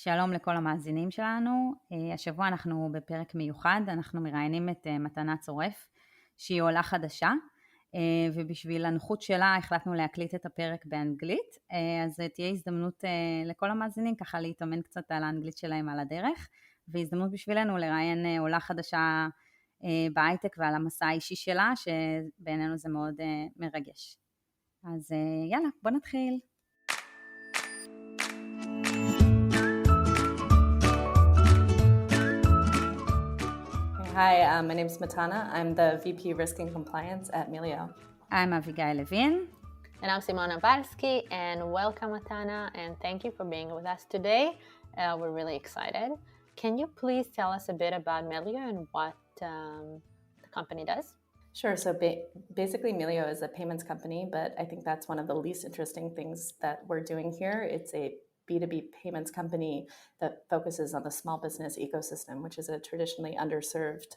שלום לכל המאזינים שלנו. השבוע אנחנו בפרק מיוחד, אנחנו מראיינים את מתנה צורף, שהיא עולה חדשה, ובשביל הנוחות שלה החלטנו להקליט את הפרק באנגלית, אז תהיה הזדמנות לכל המאזינים ככה להתאמן קצת על האנגלית שלהם על הדרך, והזדמנות בשבילנו לראיין עולה חדשה בהייטק ועל המסע האישי שלה, שבעינינו זה מאוד מרגש. אז יאללה, בוא נתחיל. Hi, my name is Metana. I'm the VP Risk and Compliance at Melio. I'm אביב לוין. And I'm Simona Balski, and welcome Matana, and thank you for being with us today. We're really excited. Can you please tell us a bit about Melio and what the company does? Sure. So basically, Melio is a payments company, but I think that's one of the least interesting things that we're doing here. It's a B2B payments company that focuses on the small business ecosystem, which is a traditionally underserved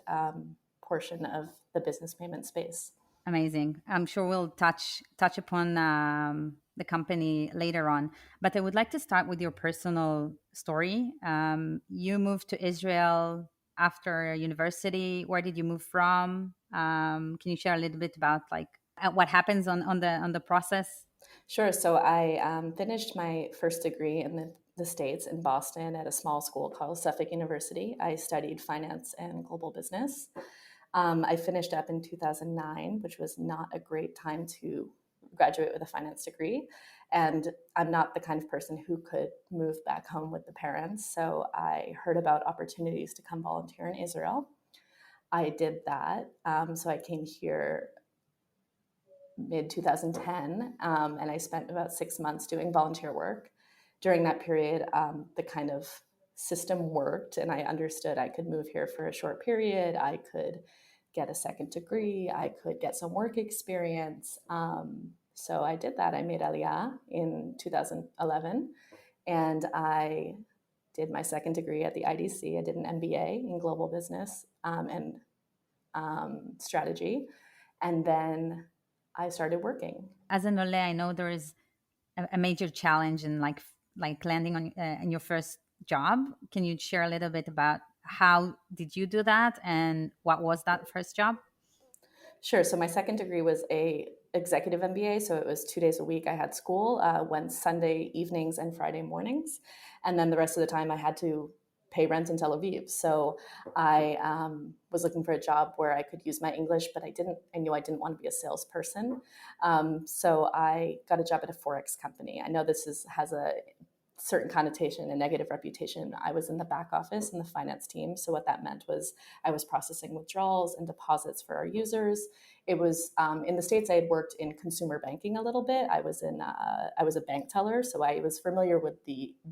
portion of the business payment space. Amazing. I'm sure we'll touch upon the company later on, but I would like to start with your personal story. You moved to Israel after university. Where did you move from? Can you share a little bit about what happens on the process? Sure. So I finished my first degree in the States in Boston at a small school called Suffolk University. I studied finance and global business. I finished up in 2009, which was not a great time to graduate with a finance degree. And I'm not the kind of person who could move back home with the parents. So I heard about opportunities to come volunteer in Israel. I did that. So I came here mid-2010, and I spent about 6 months doing volunteer work. During that period, the kind of system worked, and I understood I could move here for a short period, I could get a second degree, I could get some work experience. So I did that. I made Aliyah in 2011, and I did my second degree at the IDC. I did an MBA in global business and strategy, and then I started working. As an Ole, I know there is a major challenge in like landing on in your first job. Can you share a little bit about how did you do that and what was that first job? Sure. So my second degree was a executive MBA. So it was 2 days a week. I had school, went Sunday evenings and Friday mornings. And then the rest of the time I had to pay rent in Tel Aviv. So I was looking for a job where I could use my English, but I knew I didn't want to be a salesperson. So I got a job at a Forex company. I know this has a certain connotation, a negative reputation. I was in the back office in the finance team. So what that meant was I was processing withdrawals and deposits for our users. It was in the States. I had worked in consumer banking a little bit. I was a bank teller, so I was familiar with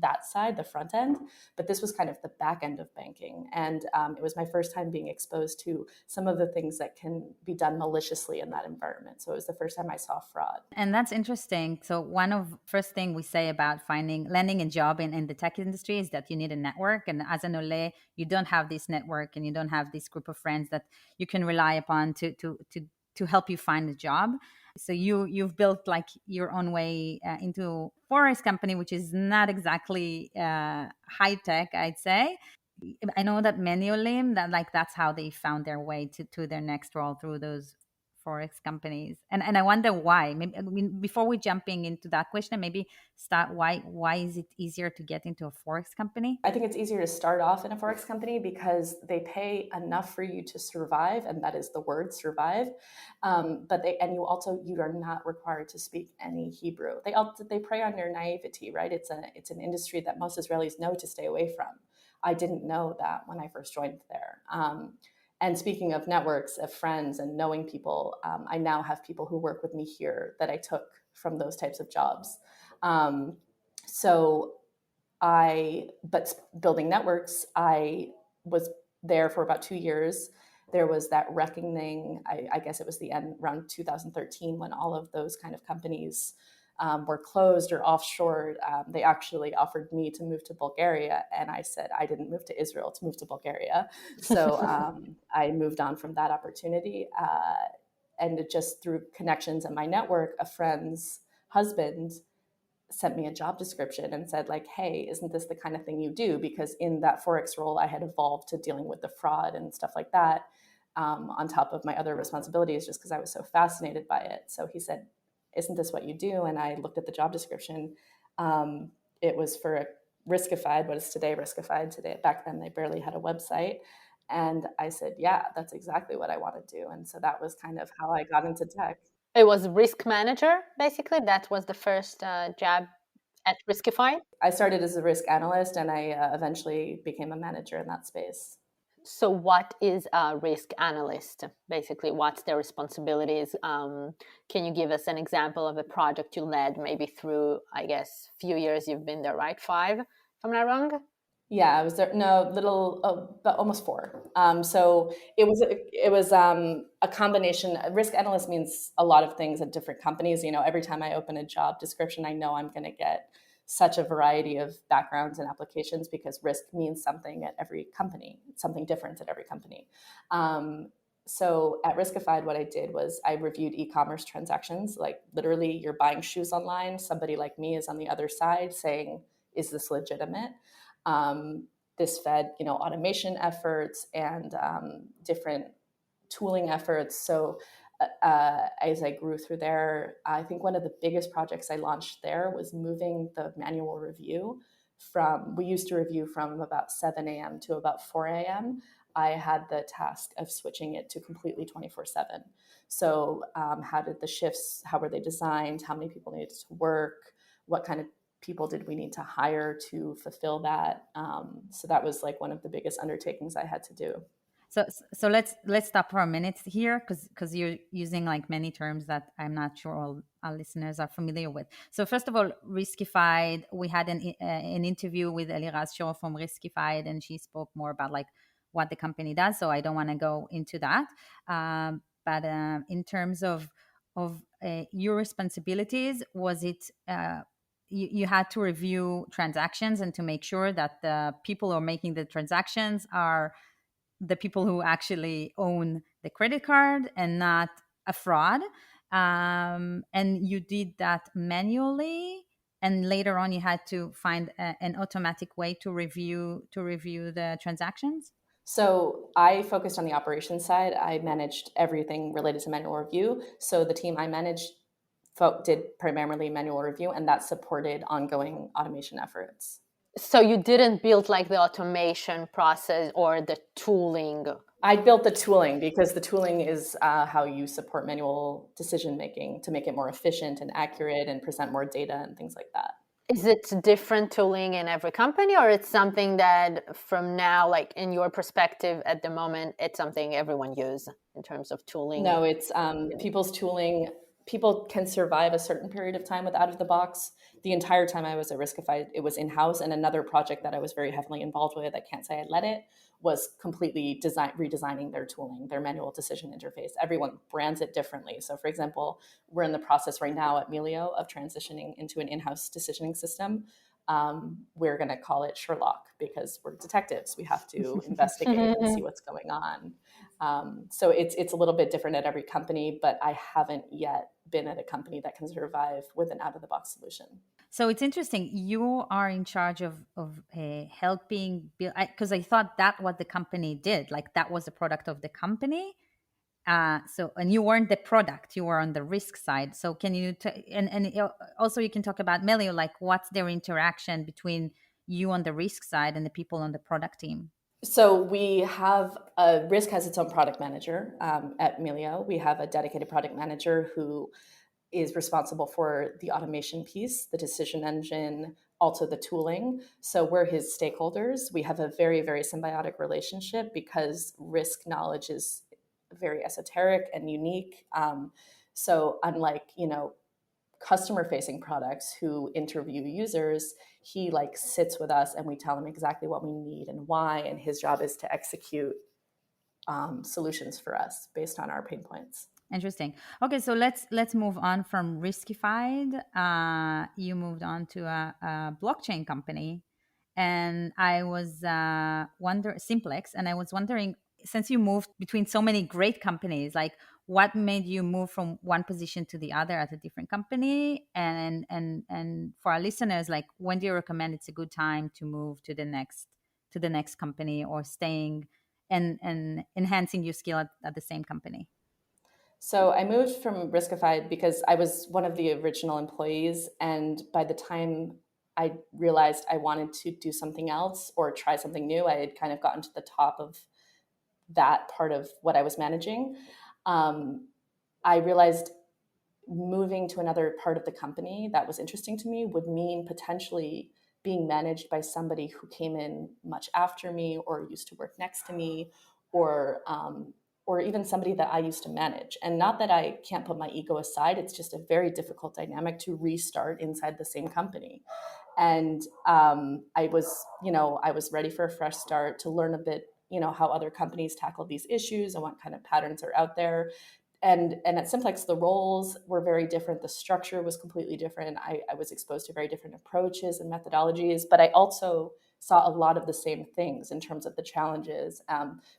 that side, the front end. But this was kind of the back end of banking, and it was my first time being exposed to some of the things that can be done maliciously in that environment. So it was the first time I saw fraud. And that's interesting. So one of first thing we say about landing a job in the tech industry is that you need a network. And as an Ole, you don't have this network, and you don't have this group of friends that you can rely upon to help you find a job. So you've built like your own way into Forex company, which is not exactly high tech, I'd say. I know that many Olim that's how they found their way to their next role through those Forex companies. And I wonder why. Maybe, before we jumping into that question, maybe start why is it easier to get into a Forex company? I think it's easier to start off in a Forex company because they pay enough for you to survive, and that is the word survive. But you are not required to speak any Hebrew. They prey on your naivety, right? It's an industry that most Israelis know to stay away from. I didn't know that when I first joined there. And speaking of networks, of friends and knowing people, I now have people who work with me here that I took from those types of jobs. But building networks, I was there for about 2 years. There was that reckoning, I guess it was the end around 2013 when all of those kind of companies were closed or offshored. They actually offered me to move to Bulgaria, and I said I didn't move to Israel to move to Bulgaria. So I moved on from that opportunity, and just through connections and my network, a friend's husband sent me a job description and said like, hey, isn't this the kind of thing you do? Because in that Forex role, I had evolved to dealing with the fraud and stuff like that, on top of my other responsibilities, just because I was so fascinated by it. So he said, isn't this what you do? And I looked at the job description. It was for a Riskified, what is today Riskified. Today, back then they barely had a website. And I said, yeah, that's exactly what I want to do. And so that was kind of how I got into tech. It was risk manager, basically. That was the first job at Riskified. I started as a risk analyst, and I eventually became a manager in that space. So what is a risk analyst? Basically, what's their responsibilities? Can you give us an example of a project you led, maybe through, I guess, few years you've been there, right? 5, if I'm not wrong? Yeah, I was there. No, but almost 4. So it was a combination. Risk analyst means a lot of things at different companies. You know, every time I open a job description, I know I'm going to get such a variety of backgrounds and applications, because risk means something at every company, something different at every company. So at Riskified, what I did was I reviewed e-commerce transactions. Like literally, you're buying shoes online. Somebody like me is on the other side saying, is this legitimate? This fed, automation efforts and different tooling efforts. So as I grew through there, I think one of the biggest projects I launched there was moving the manual review we used to review from about 7 a.m. to about 4 a.m. I had the task of switching it to completely 24/7. So how were they designed? How many people needed to work? What kind of people did we need to hire to fulfill that? So that was like one of the biggest undertakings I had to do. So let's stop for a minute here, because you're using like many terms that I'm not sure all our listeners are familiar with. So first of all, Riskified, we had an interview with Eliraz Shor from Riskified, and she spoke more about like what the company does. So I don't want to go into that. But in terms of your responsibilities, was it you had to review transactions and to make sure that the people who are making the transactions are the people who actually own the credit card and not a fraud. And you did that manually, and later on you had to find an automatic way to review the transactions? So I focused on the operations side. I managed everything related to manual review. So the team I managed did primarily manual review, and that supported ongoing automation efforts. So you didn't build like the automation process or the tooling? I built the tooling, because the tooling is how you support manual decision making to make it more efficient and accurate and present more data and things like that. Is it different tooling in every company, or it's something that from now, like in your perspective at the moment, it's something everyone uses in terms of tooling? No, it's people's tooling. People can survive a certain period of time with out of the box. The entire time I was at Riskified, it was in-house. And another project that I was very heavily involved with, I can't say I led it, was completely redesigning their tooling, their manual decision interface. Everyone brands it differently. So for example, we're in the process right now at Melio of transitioning into an in-house decisioning system. We're going to call it Sherlock, because we're detectives. We have to investigate and see what's going on. So it's a little bit different at every company, but I haven't yet been at a company that can survive with an out-of-the-box solution. So it's interesting. You are in charge of helping build, because I thought that what the company did, like that was a product of the company. And you weren't the product, you were on the risk side. So can you and also you can talk about Melio, like what's their interaction between you on the risk side and the people on the product team? So we have risk has its own product manager at Melio. We have a dedicated product manager who is responsible for the automation piece, the decision engine, also the tooling. So we're his stakeholders. We have a very, very symbiotic relationship, because risk knowledge is very esoteric and unique. So unlike, customer-facing products who interview users, he like sits with us and we tell him exactly what we need and why, and his job is to execute solutions for us based on our pain points. Interesting. Okay, so let's move on from Riskified. You moved on to a blockchain company, and I was Simplex, and I was wondering, since you moved between so many great companies, like what made you move from one position to the other at a different company? And for our listeners, like when do you recommend it's a good time to move to the next company, or staying and enhancing your skill at the same company? So I moved from Riskified because I was one of the original employees. And by the time I realized I wanted to do something else or try something new, I had kind of gotten to the top of that part of what I was managing. I realized moving to another part of the company that was interesting to me would mean potentially being managed by somebody who came in much after me or used to work next to me, or even somebody that I used to manage. And not that I can't put my ego aside, it's just a very difficult dynamic to restart inside the same company. And I was ready for a fresh start, to learn a bit, how other companies tackle these issues and what kind of patterns are out there. And at Simplex, the roles were very different. The structure was completely different. I was exposed to very different approaches and methodologies, but I also saw a lot of the same things in terms of the challenges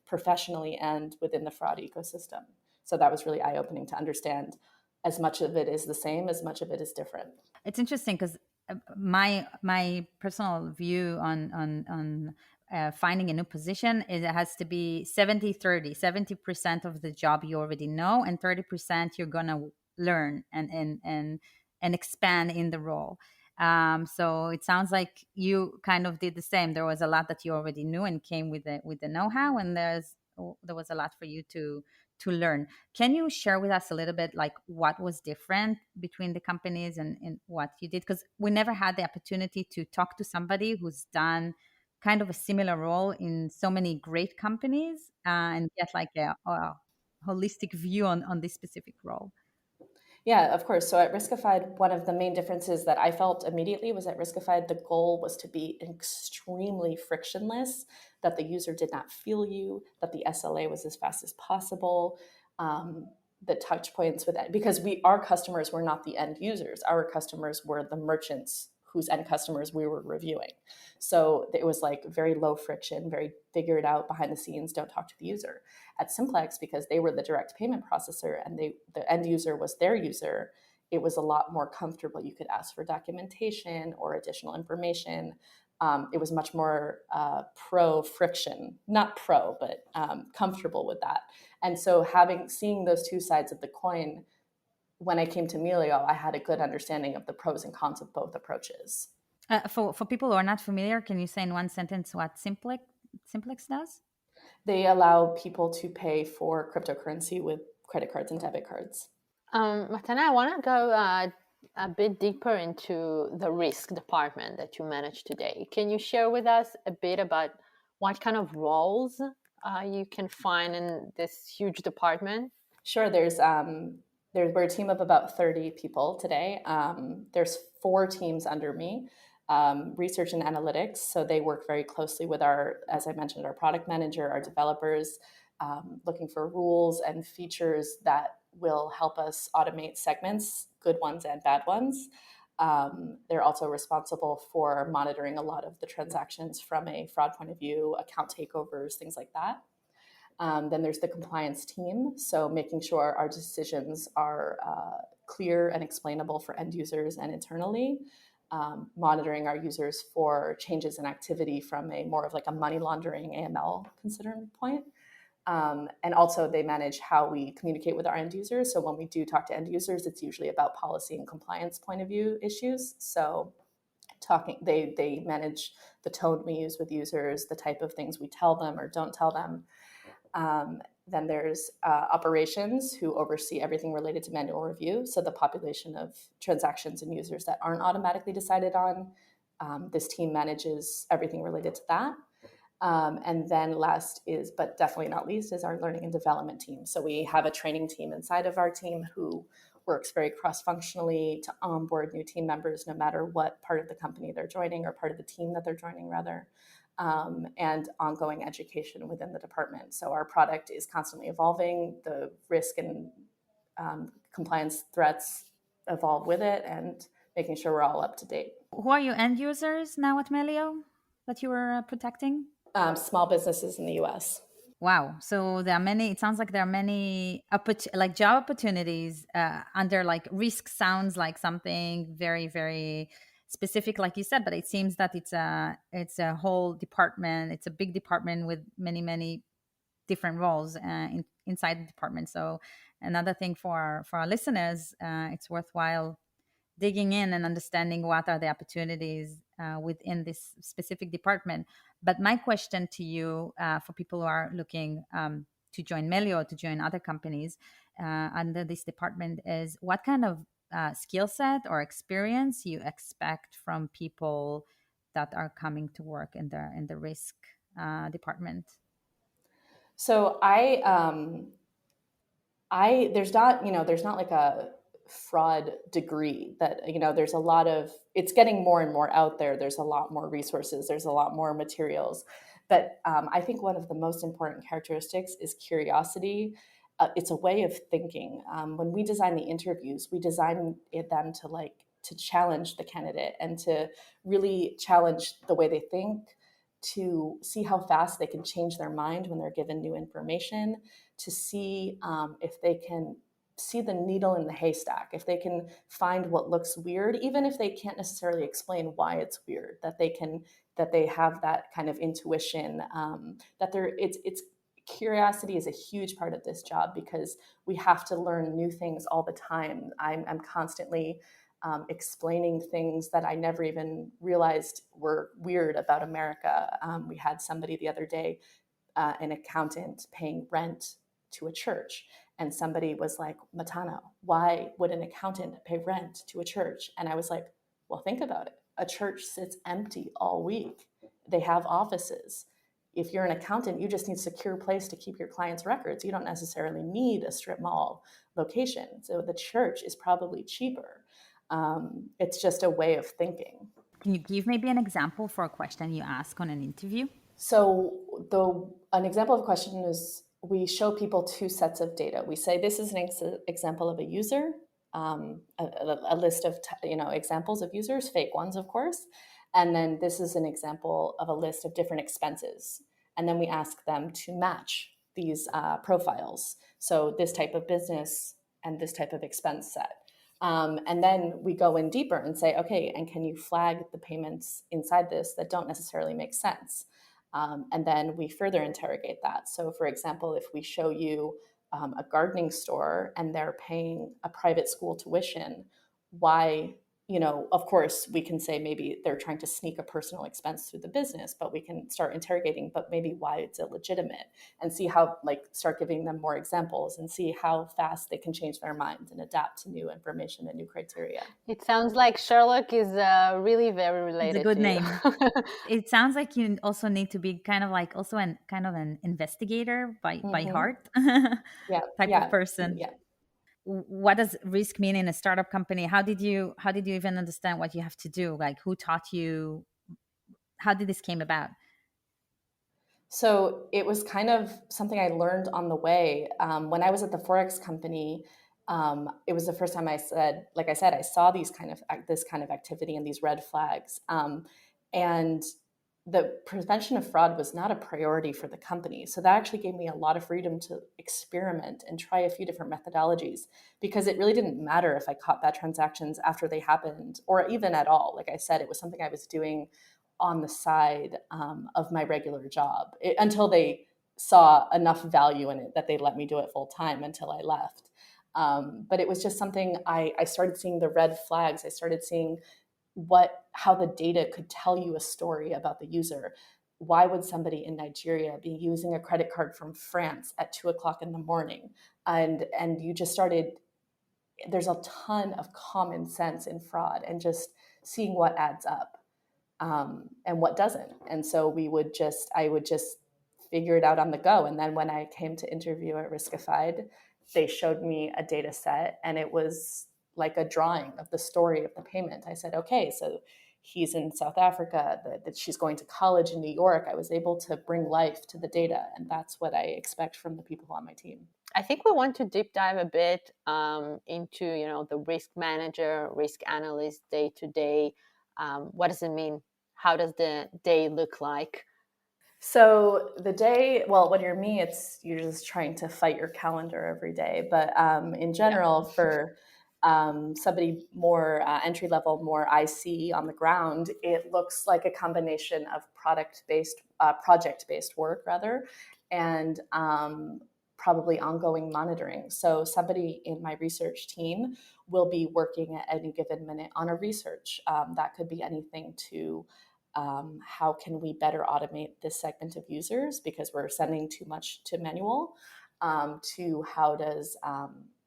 professionally and within the fraud ecosystem. So that was really eye-opening to understand as much of it is the same, as much of it is different. It's interesting because my personal view on finding a new position is it has to be 70-30. 70% of the job you already know, and 30% you're going to learn and expand in the role. So it sounds like you kind of did the same. There was a lot that you already knew and came with the know-how, and there was a lot for you to learn. Can you share with us a little bit like what was different between the companies and what you did? Because we never had the opportunity to talk to somebody who's done kind of a similar role in so many great companies and get like a holistic view on this specific role. Yeah, of course. So at Riskified, one of the main differences that I felt immediately was at Riskified, the goal was to be extremely frictionless, that the user did not feel you, that the SLA was as fast as possible, the touch points with that, because our customers were not the end users. Our customers were the merchants whose end customers we were reviewing. So it was like very low friction, very figure it out behind the scenes, don't talk to the user. At Simplex, because they were the direct payment processor and the end user was their user, it was a lot more comfortable. You could ask for documentation or additional information. It was much more pro friction, not pro, but comfortable with that. And so seeing those two sides of the coin, when I came to Melio, I had a good understanding of the pros and cons of both approaches. For people who are not familiar, can you say in one sentence what Simplex does? They allow people to pay for cryptocurrency with credit cards and debit cards. Matana, I want to go a bit deeper into the risk department that you manage today. Can you share with us a bit about what kind of roles you can find in this huge department? Sure. We're a team of about 30 people today. There's 4 teams under me. Research and analytics. So they work very closely with as I mentioned, our product manager, our developers, looking for rules and features that will help us automate segments, good ones and bad ones. They're also responsible for monitoring a lot of the transactions from a fraud point of view, account takeovers, things like that. Then there's the compliance team. So making sure our decisions are clear and explainable for end users and internally. Monitoring our users for changes in activity from a more of like a money laundering AML considering point. And also they manage how we communicate with our end users. So when we do talk to end users, it's usually about policy and compliance point of view issues. So they manage the tone we use with users, the type of things we tell them or don't tell them. Then there's operations, who oversee everything related to manual review. So the population of transactions and users that aren't automatically decided on. This team manages everything related to that. And then last is, but definitely not least, is our learning and development team. So we have a training team inside of our team who works very cross-functionally to onboard new team members, no matter what part of the company they're joining or part of the team that they're joining, rather. And ongoing education within the department. So our product is constantly evolving. The risk and compliance threats evolve with it, and making sure we're all up to date. Who are your end users now at Melio that you were protecting? Small businesses in the US. Wow. So there are many, it sounds like there are many like job opportunities under like risk sounds like something very, very specific, like you said, but it seems that it's a whole department. It's a big department with many, many different roles inside the department. So another thing for our listeners, it's worthwhile digging in and understanding what are the opportunities within this specific department. But my question to you, for people who are looking to join Melio or to join other companies under this department, is what kind of skill set or experience you expect from people that are coming to work in the risk department? So there's not like a fraud degree that, there's a lot of, it's getting more and more out there. There's a lot more resources. There's a lot more materials. But I think one of the most important characteristics is curiosity. It's a way of thinking. When we design the interviews, we design them to challenge the candidate and to really challenge the way they think, to see how fast they can change their mind when they're given new information, to see if they can see the needle in the haystack, if they can find what looks weird, even if they can't necessarily explain why it's weird, that they have that kind of intuition, it's curiosity is a huge part of this job because we have to learn new things all the time. I'm constantly explaining things that I never even realized were weird about America. We had somebody the other day, an accountant, paying rent to a church. And somebody was like, Matana, why would an accountant pay rent to a church? And I was like, well, think about it. A church sits empty all week. They have offices. If you're an accountant, you just need a secure place to keep your clients' records. You don't necessarily need a strip mall location. So the church is probably cheaper. It's just a way of thinking. Can you give maybe an example for a question you ask on an interview? So an example of a question is, we show people two sets of data. We say, this is an example of a user, a list of examples of users, fake ones, of course. And then this is an example of a list of different expenses. And then we ask them to match these profiles. So this type of business and this type of expense set. And then we go in deeper and say, okay, and can you flag the payments inside this that don't necessarily make sense? And then we further interrogate that. So for example, if we show you a gardening store and they're paying a private school tuition, why, of course we can say maybe they're trying to sneak a personal expense through the business, but we can start interrogating, but maybe why it's illegitimate, and see how, start giving them more examples and see how fast they can change their minds and adapt to new information and new criteria. It sounds like Sherlock is really very related. It's a good to name. You. It sounds like you also need to be kind of like also an investigator by heart type of person. Yeah. What does risk mean in a startup company? How did you even understand what you have to do? Like, who taught you? How did this came about? So it was kind of something I learned on the way. When I was at the Forex company, it was the first time I saw this kind of activity and these red flags. And the prevention of fraud was not a priority for the company. So that actually gave me a lot of freedom to experiment and try a few different methodologies, because it really didn't matter if I caught bad transactions after they happened or even at all. Like I said, it was something I was doing on the side of my regular job until they saw enough value in it that they let me do it full time until I left. But it was just something I started seeing the red flags. I started seeing how the data could tell you a story about the user. Why would somebody in Nigeria be using a credit card from France at 2:00 in the morning? And you just started, there's a ton of common sense in fraud and just seeing what adds up and what doesn't. And so I would just figure it out on the go. And then when I came to interview at Riskified, they showed me a data set and it was like a drawing of the story of the payment. I said, okay, so he's in South Africa, that she's going to college in New York. I was able to bring life to the data, and that's what I expect from the people on my team. I think we want to deep dive a bit into, the risk manager, risk analyst day to day. What does it mean? How does the day look like? So the day, well, when you're me, you're just trying to fight your calendar every day. But in general, for somebody more entry level, more IC on the ground, it looks like a combination of project based work rather, and probably ongoing monitoring. So somebody in my research team will be working at any given minute on a research. That could be anything to how can we better automate this segment of users because we're sending too much to manual, to how does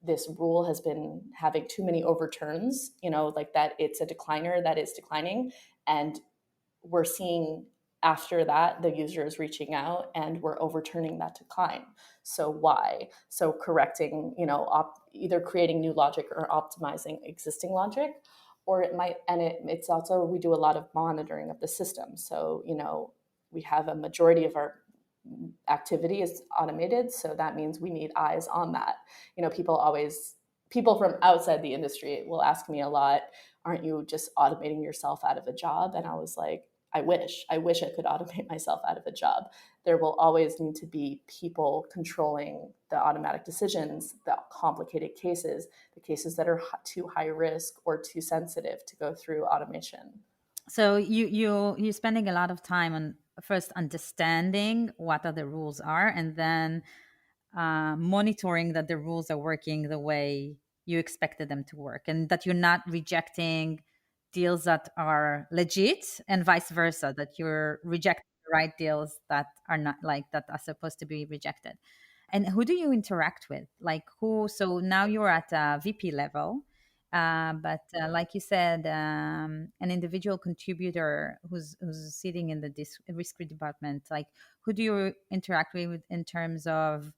this rule has been having too many overturns, like that it's a decliner that is declining, and we're seeing after that the user is reaching out and we're overturning that decline. So why? So correcting, either creating new logic or optimizing existing logic. Or it might, and it's also, we do a lot of monitoring of the system. So, we have a majority of our activity is automated. So that means we need eyes on that. People from outside the industry will ask me a lot, aren't you just automating yourself out of a job? And I was like, I wish I could automate myself out of a job. There will always need to be people controlling the automatic decisions, the complicated cases, the cases that are too high risk or too sensitive to go through automation. So you're spending a lot of time on first understanding what are the rules are, and then monitoring that the rules are working the way you expected them to work, and that you're not rejecting deals that are legit, and vice versa, that you're rejecting the right deals that are not, like, that are supposed to be rejected. And who do you interact with? Like who? So now you're at a VP level, but like you said, an individual contributor who's sitting in the risk department. Like, who do you interact with in terms of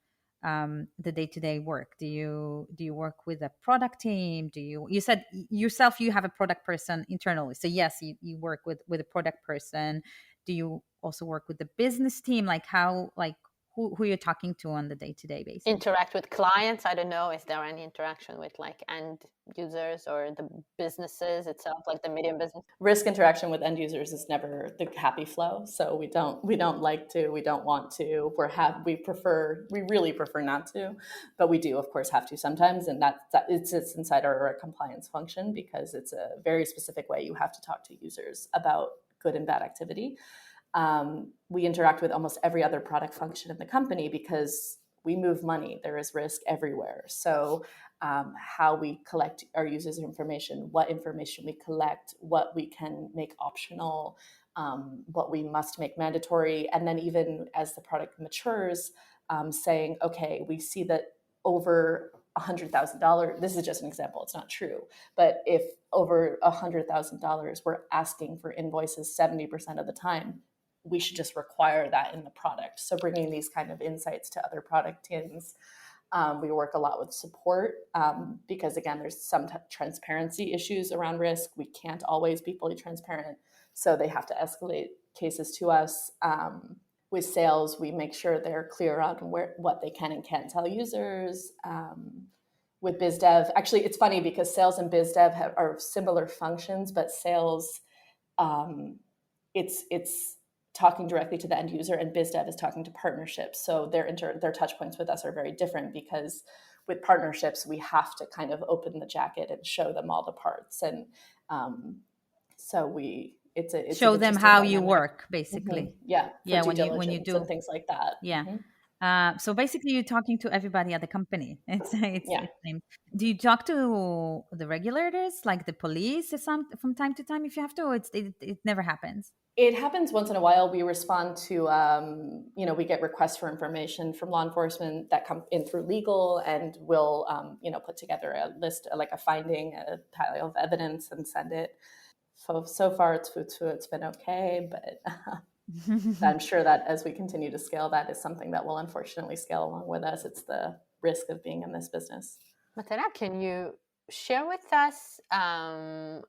the day-to-day work? Do you work with a product team? You said yourself you have a product person internally, so yes, you work with a product person. Do you also work with the business team? Like how, like who you're talking to on the day-to-day basis? Interact with clients? I don't know, is there any interaction with like end users or the businesses itself, like the medium business? Risk interaction with end users is never the happy flow. So we don't like to, we don't want to, we really prefer not to, but we do of course have to sometimes. And it's inside our compliance function because it's a very specific way you have to talk to users about good and bad activity. We interact with almost every other product function in the company because we move money. There is risk everywhere. So how we collect our users' information, what information we collect, what we can make optional, what we must make mandatory. And then even as the product matures, saying, okay, we see that over $100,000, this is just an example, it's not true, but if over $100,000 we're asking for invoices 70% of the time, we should just require that in the product. So bringing these kind of insights to other product teams. We work a lot with support because, again, there's some transparency issues around risk. We can't always be fully transparent. So they have to escalate cases to us. With sales, we make sure they're clear on what they can and can't tell users. With biz dev, actually, it's funny because sales and biz dev are similar functions, but sales, it's talking directly to the end user, and biz dev is talking to partnerships. So their touch points with us are very different because with partnerships, we have to kind of open the jacket and show them all the parts. And so it's show them how you work, basically. Mm-hmm. Yeah. When you do and things like that. Yeah. Mm-hmm. So basically you're talking to everybody at the company. It's Yeah. Do you talk to the regulators, like the police from time to time if you have to, or it never happens? It happens once in a while. We respond to, we get requests for information from law enforcement that come in through legal, and we'll, put together a list, like a finding, a pile of evidence, and send it. So far, it's been okay, but I'm sure that as we continue to scale, that is something that will unfortunately scale along with us. It's the risk of being in this business. Matena, can you share with us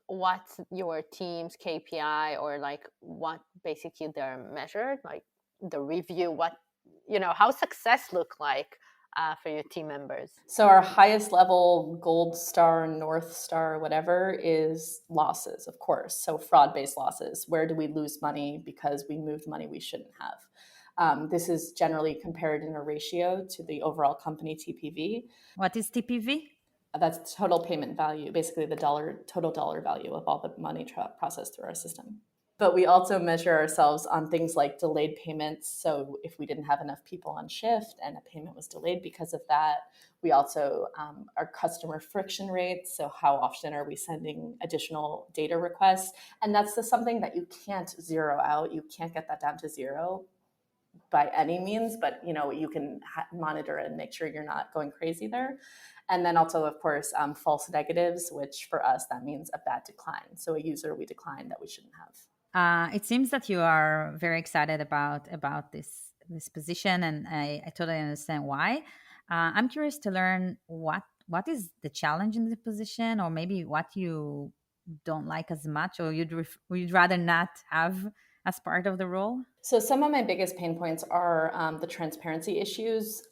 what's your team's KPI, or like what basically they're measured, like the review, how success look like for your team members? So our highest level, gold star, north star, whatever, is losses, of course. So fraud-based losses. Where do we lose money because we moved money we shouldn't have? This is generally compared in a ratio to the overall company TPV. What is TPV? That's total payment value, basically the total dollar value of all the money processed through our system. But we also measure ourselves on things like delayed payments. So if we didn't have enough people on shift and a payment was delayed because of that, we also, our customer friction rates. So how often are we sending additional data requests? And that's something that you can't zero out. You can't get that down to zero by any means, but you can monitor and make sure you're not going crazy there. And then also, of course, false negatives, which for us, that means a bad decline. So a user we declined that we shouldn't have. It seems that you are very excited about this position, and I totally understand why. I'm curious to learn what is the challenge in the position, or maybe what you don't like as much, or you'd rather not have as part of the role? So some of my biggest pain points are the transparency issues,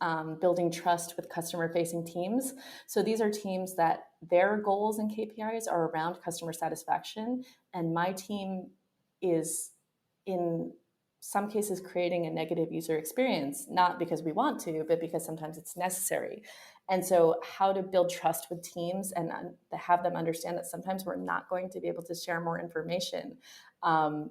building trust with customer-facing teams. So these are teams that their goals and KPIs are around customer satisfaction, and my team is in some cases creating a negative user experience, not because we want to, but because sometimes it's necessary. And so how to build trust with teams and have them understand that sometimes we're not going to be able to share more information,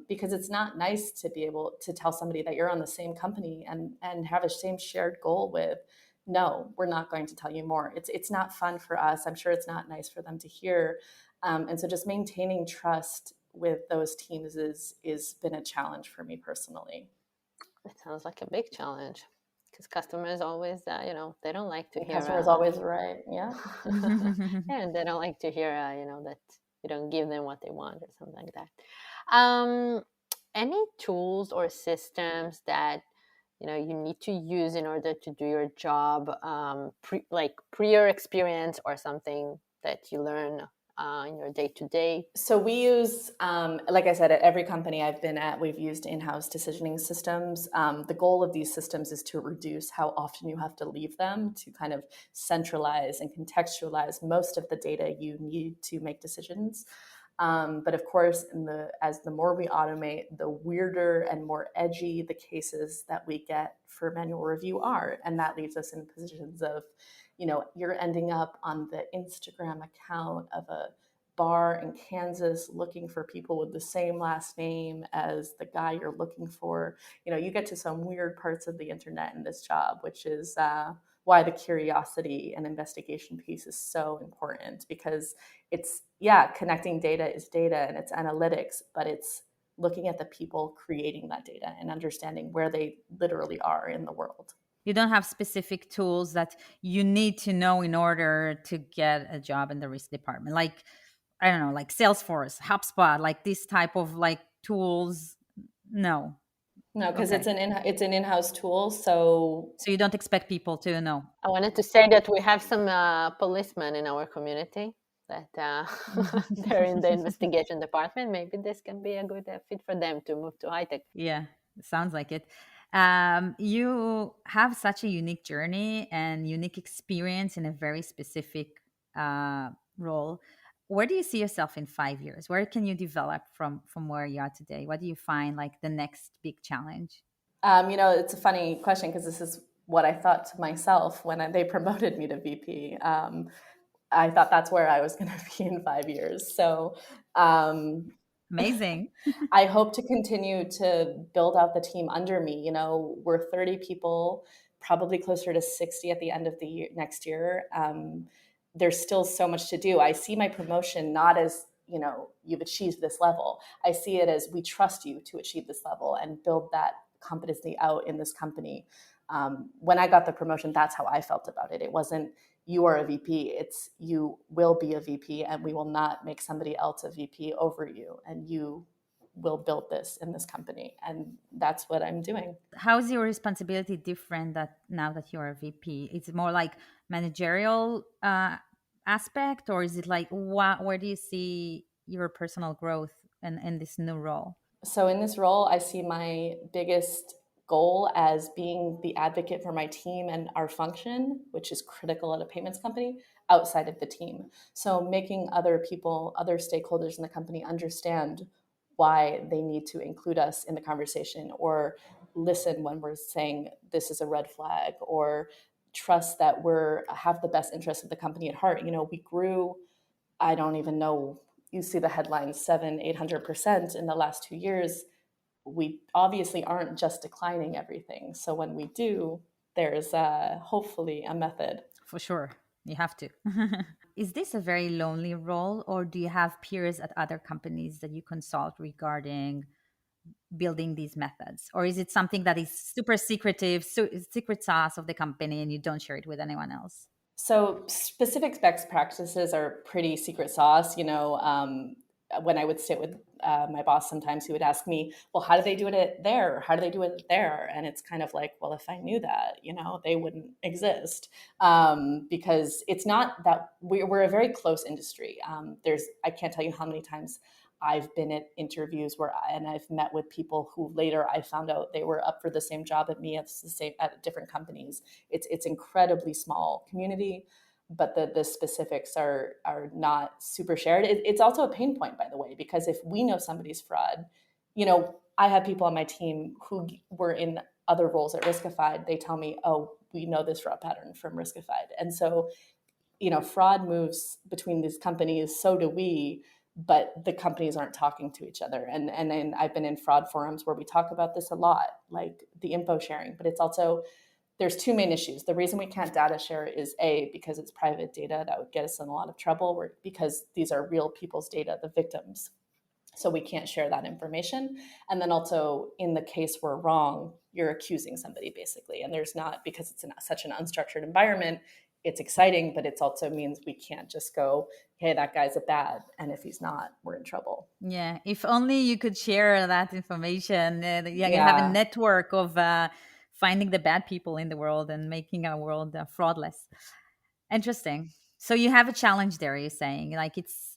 because it's not nice to be able to tell somebody that you're on the same company and have a same shared goal with, no, we're not going to tell you more. It's not fun for us. I'm sure it's not nice for them to hear. And so just maintaining trust with those teams is been a challenge for me personally. It sounds like a big challenge, because customers always, they don't like to hear. Customers always right, yeah. Yeah, and they don't like to hear, that you don't give them what they want or something like that. Any tools or systems that you need to use in order to do your job, prior experience or something that you learn in your day-to-day? So we use, like I said, at every company I've been at, we've used in-house decisioning systems. The goal of these systems is to reduce how often you have to leave them, to kind of centralize and contextualize most of the data you need to make decisions. But of course, as the more we automate, the weirder and more edgy the cases that we get for manual review are. And that leaves us in positions of, you're ending up on the Instagram account of a bar in Kansas looking for people with the same last name as the guy you're looking for. You get to some weird parts of the internet in this job, which is why the curiosity and investigation piece is so important, because it's, connecting data is data and it's analytics, but it's looking at the people creating that data and understanding where they literally are in the world. You don't have specific tools that you need to know in order to get a job in the risk department. Like, I don't know, like Salesforce, HubSpot, like this type of tools. No, because it's an in-house tool. So you don't expect people to know. I wanted to say that we have some policemen in our community that they're in the investigation department. Maybe this can be a good fit for them to move to high-tech. Yeah, sounds like it. You have such a unique journey and unique experience in a very specific role. Where do you see yourself in 5 years? Where can you develop from where you are today? What do you find like the next big challenge? It's a funny question, because this is what I thought to myself when they promoted me to VP. I thought that's where I was going to be in 5 years. So amazing. I hope to continue to build out the team under me. We're 30 people, probably closer to 60 at the end of the year, next year. There's still so much to do. I see my promotion not as, you've achieved this level. I see it as we trust you to achieve this level and build that competency out in this company. When I got the promotion, that's how I felt about it. It wasn't, you are a VP. It's, you will be a VP, and we will not make somebody else a VP over you, and you will build this in this company. And that's what I'm doing. How is your responsibility different now that you're a VP? Is it more like managerial aspect, or is it like, where do you see your personal growth in this new role? So in this role, I see my biggest goal as being the advocate for my team and our function, which is critical at a payments company, outside of the team. So making other people, other stakeholders in the company understand why they need to include us in the conversation, or listen when we're saying this is a red flag, or trust that have the best interest of the company at heart. We grew, I don't even know, you see the headlines, 700-800% in the last 2 years. We obviously aren't just declining everything. So when we do, there's hopefully a method. For sure. You have to. Is this a very lonely role, or do you have peers at other companies that you consult regarding building these methods? Or is it something that is super secretive, secret sauce of the company, and you don't share it with anyone else? So specific best practices are pretty secret sauce. When I would sit with my boss, sometimes he would ask me, well, how do they do it there? How do they do it there? And it's kind of like, well, if I knew that, they wouldn't exist, because it's not that we're a very close industry. I can't tell you how many times I've been at interviews and I've met with people who later I found out they were up for the same job at me at different companies. It's incredibly small community, but the specifics are not super shared. It's also a pain point, by the way, because if we know somebody's fraud, I have people on my team who were in other roles at Riskified. They tell me, oh, we know this fraud pattern from Riskified. And so, fraud moves between these companies, so do we, but the companies aren't talking to each other. And then I've been in fraud forums where we talk about this a lot, like the info sharing, but it's also, there's two main issues. The reason we can't data share is because it's private data that would get us in a lot of trouble, because these are real people's data, the victims. So we can't share that information. And then also, in the case we're wrong, you're accusing somebody basically. And there's not, because it's such an unstructured environment, it's exciting, but it also means we can't just go, hey, that guy's a bad, and if he's not, we're in trouble. Yeah, if only you could share that information. You have a network of finding the bad people in the world and making our world fraudless. Interesting. So you have a challenge there, you're saying, like it's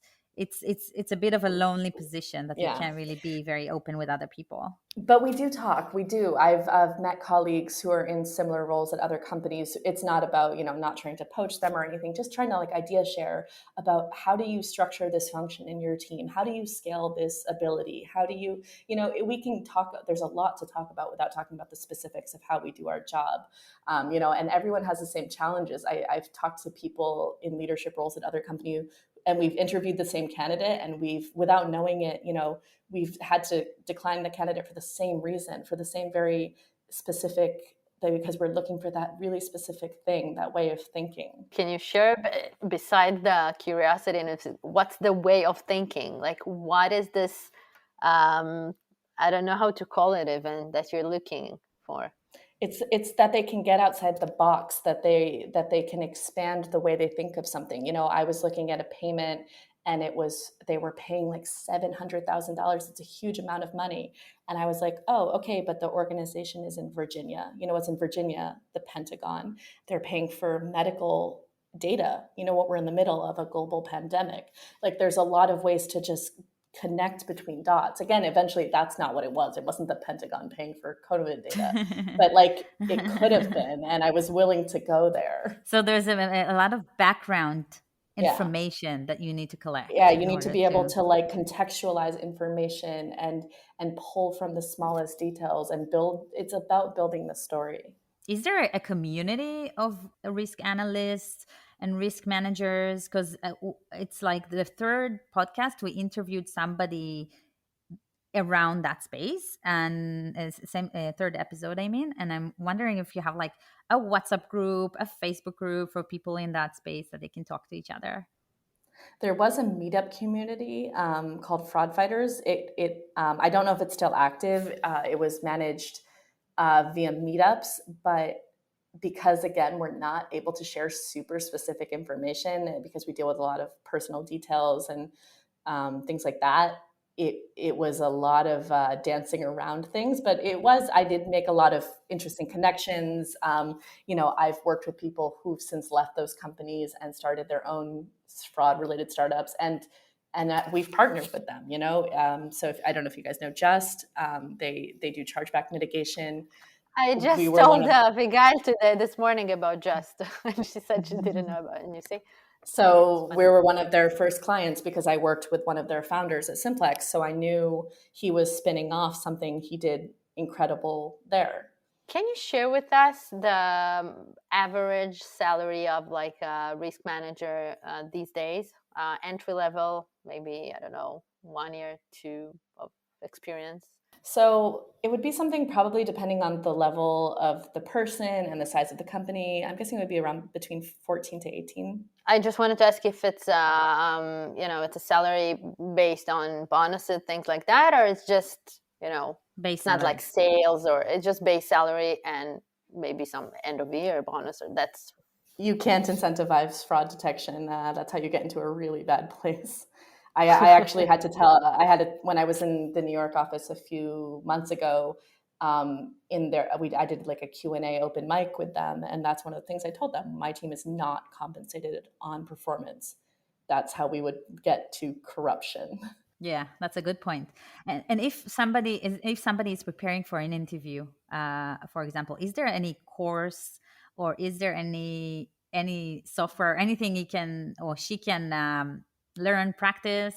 a bit of a lonely position that you can't really be very open with other people. But we do talk. We do. I've met colleagues who are in similar roles at other companies. It's not about, not trying to poach them or anything, just trying to idea share about how do you structure this function in your team? How do you scale this ability? How do you, we can talk, there's a lot to talk about without talking about the specifics of how we do our job. And everyone has the same challenges. I've talked to people in leadership roles at other companies, and we've interviewed the same candidate, and without knowing it, we've had to decline the candidate for the same reason, for the same very specific thing, because we're looking for that really specific thing, that way of thinking. Can you share, beside the curiosity, what's the way of thinking? Like, what is this, I don't know how to call it even, that you're looking for? It's that they can get outside the box, that they can expand the way they think of something. I was looking at a payment, and they were paying like $700,000. It's a huge amount of money. And I was like, oh, okay, but the organization is in Virginia. What's in Virginia? The Pentagon. They're paying for medical data. What we're in the middle of, a global pandemic. Like, there's a lot of ways to just connect between dots. Again, eventually that's not what it was. It wasn't the Pentagon paying for COVID data, but it could have been, and I was willing to go there. So there's a lot of background information that you need to collect. Yeah, you need to be able to contextualize information and pull from the smallest details and build. It's about building the story. Is there a community of risk analysts and risk managers? Because it's like the third podcast, we interviewed somebody around that space, and third episode, I mean, and I'm wondering if you have a WhatsApp group, a Facebook group for people in that space that they can talk to each other. There was a meetup community called Fraud Fighters. I don't know if it's still active. It was managed via meetups, but because, again, we're not able to share super specific information because we deal with a lot of personal details and things like that, it was a lot of dancing around things. But I did make a lot of interesting connections. I've worked with people who've since left those companies and started their own fraud-related startups, and we've partnered with them. So I don't know if you guys know Just. They do chargeback mitigation. I just we were told one of, Abigail this morning about Just, and she said she didn't know about it. And you see, so we were one of their first clients because I worked with one of their founders at Simplex. So I knew he was spinning off something he did incredible there. can you share with us the average salary of like a risk manager these days? Entry level, maybe, I don't know, 1 year, 2 of experience. So it would be something probably depending on the level of the person and the size of the company. I'm guessing it would be around between 14 to 18. I just wanted to ask if it's it's a salary based on bonuses, things like that, or it's just, Base it's not salary. like sales, or it's just base salary and maybe some end of year bonus, or that's You can't incentivize fraud detection. That's how you get into a really bad place. I actually had to when I was in the New York office a few months ago, I did like a Q&A open mic with them. And that's one of the things I told them. My team is not compensated on performance. That's how we would get to corruption. Yeah, that's a good point. And if somebody is preparing for an interview, for example, is there any course or is there any software, anything he can or she can learn, practice,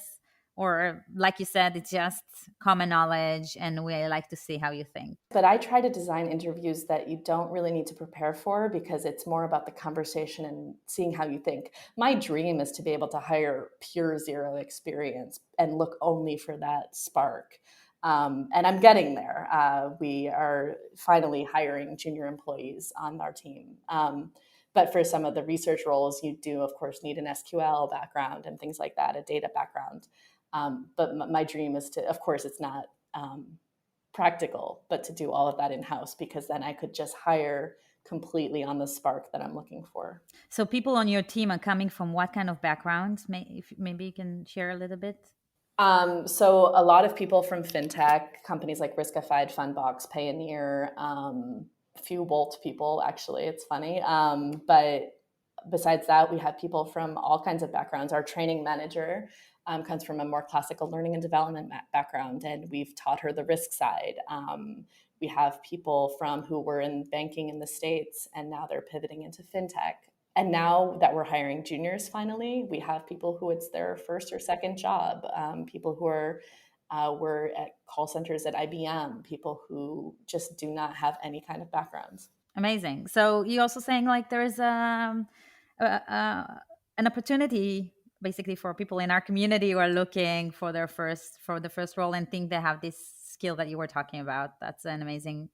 or like you said, it's just common knowledge and we like to see how you think? But I try to design interviews that you don't really need to prepare for because it's more about the conversation and seeing how you think. My dream is to be able to hire pure zero experience and look only for that spark. And I'm getting there. We are finally hiring junior employees on our team. But for some of the research roles, you do, of course, need an SQL background and things like that, a data background. But my dream is to, of course, it's not practical, but to do all of that in-house, because then I could just hire completely on the spark that I'm looking for. So people on your team are coming from what kind of backgrounds? Maybe you can share a little bit. So a lot of people from fintech companies like Riskified, Fundbox, Payoneer, few Bolt people, actually, it's funny. But besides that, we have people from all kinds of backgrounds. Our training manager comes from a more classical learning and development background, and we've taught her the risk side. We have people who were in banking in the States, and now they're pivoting into fintech. And now that we're hiring juniors, finally, we have people who it's their first or second job, people who were at call centers at IBM, people who just do not have any kind of backgrounds. Amazing. So you're also saying like there is an opportunity basically for people in our community who are looking for the first role and think they have this skill that you were talking about. That's an amazing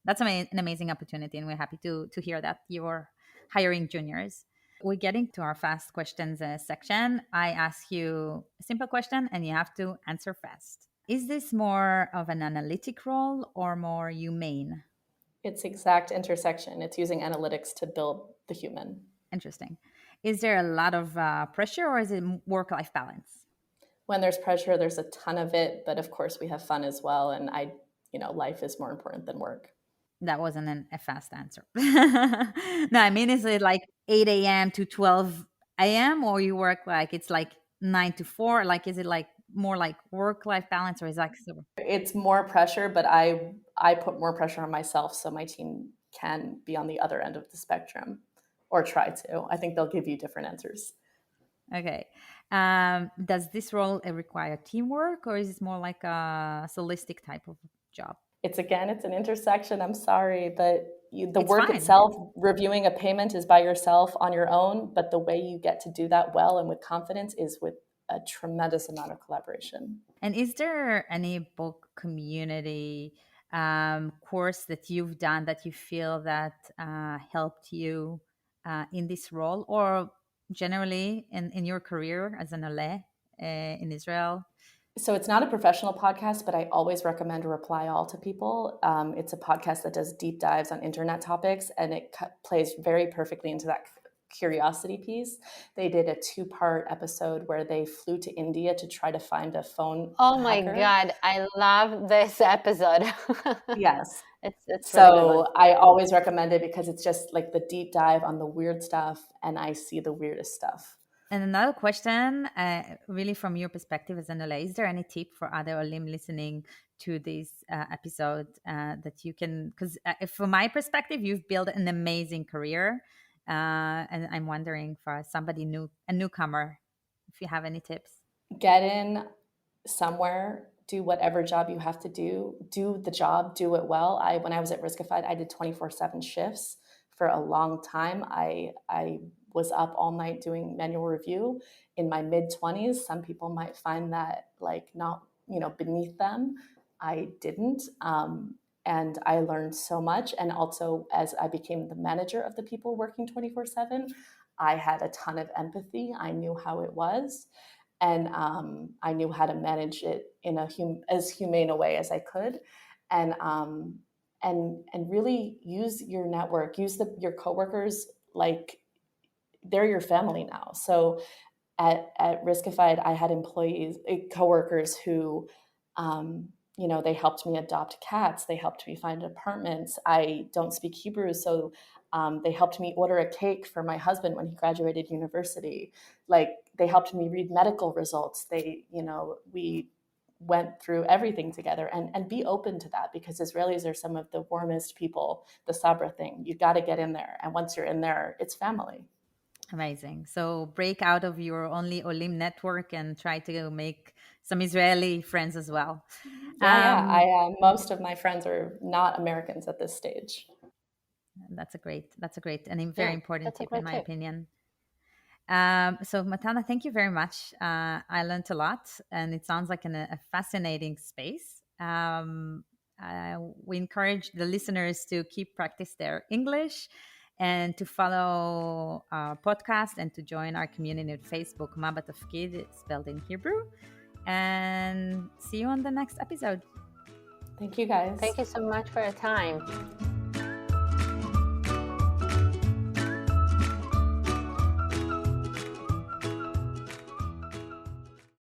opportunity, and we're happy to hear that you're hiring juniors. We're getting to our fast questions section. I ask you a simple question and you have to answer fast. Is this more of an analytic role or more humane? It's exact intersection. It's using analytics to build the human. Interesting. Is there a lot of pressure or is it work-life balance? When there's pressure, there's a ton of it, but of course we have fun as well. And life is more important than work. That wasn't a fast answer. No, I mean, is it like 8 a.m. to 12 a.m. or you work like it's like 9 to 4? Like, is it like more like work-life balance or is that super? It's more pressure, but I put more pressure on myself so my team can be on the other end of the spectrum, or try to. I think they'll give you different answers. Okay. Does this role require teamwork or is it more like a solistic type of job? It's an intersection. I'm sorry, but the It's work fine. itself, reviewing a payment is by yourself on your own, but the way you get to do that well and with confidence is with a tremendous amount of collaboration. And is there any book community course that you've done that you feel that helped you in this role or generally in your career as an Ole in Israel? So it's not a professional podcast, but I always recommend Reply All to people. It's a podcast that does deep dives on internet topics, and it plays very perfectly into that curiosity piece. They did a 2-part episode where they flew to India to try to find a phone Oh my hacker. God, I love this episode. Yes. It's So really I always recommend it because it's just like the deep dive on the weird stuff, and I see the weirdest stuff. And another question, really from your perspective as an Ole, is there any tip for other Olim listening to this episode that you can, because from my perspective, you've built an amazing career. And I'm wondering for somebody new, a newcomer, if you have any tips. Get in somewhere, do whatever job you have to do the job, do it well. When I was at Riskified, I did 24/7 shifts for a long time. I was up all night doing manual review in my mid-20s. Some people might find that like not, beneath them. I didn't. And I learned so much. And also as I became the manager of the people working 24/7, I had a ton of empathy. I knew how it was. And I knew how to manage it in as humane a way as I could. And really use your network, use your coworkers like they're your family now. So at Riskified, I had coworkers who, they helped me adopt cats. They helped me find apartments. I don't speak Hebrew, so they helped me order a cake for my husband when he graduated university. Like they helped me read medical results. We went through everything together, and be open to that, because Israelis are some of the warmest people. The Sabra thing, you got to get in there. And once you're in there, it's family. Amazing. So break out of your only Olim network and try to make some Israeli friends as well. Yeah. Most of my friends are not Americans at this stage. That's a great and a very important tip in my opinion. So Matana, thank you very much. I learned a lot, and it sounds like a fascinating space. We encourage the listeners to keep practice their English, and to follow our podcast, and to join our community at Facebook, תפקיד, spelled in Hebrew. And see you on the next episode. Thank you, guys. Thank you so much for your time.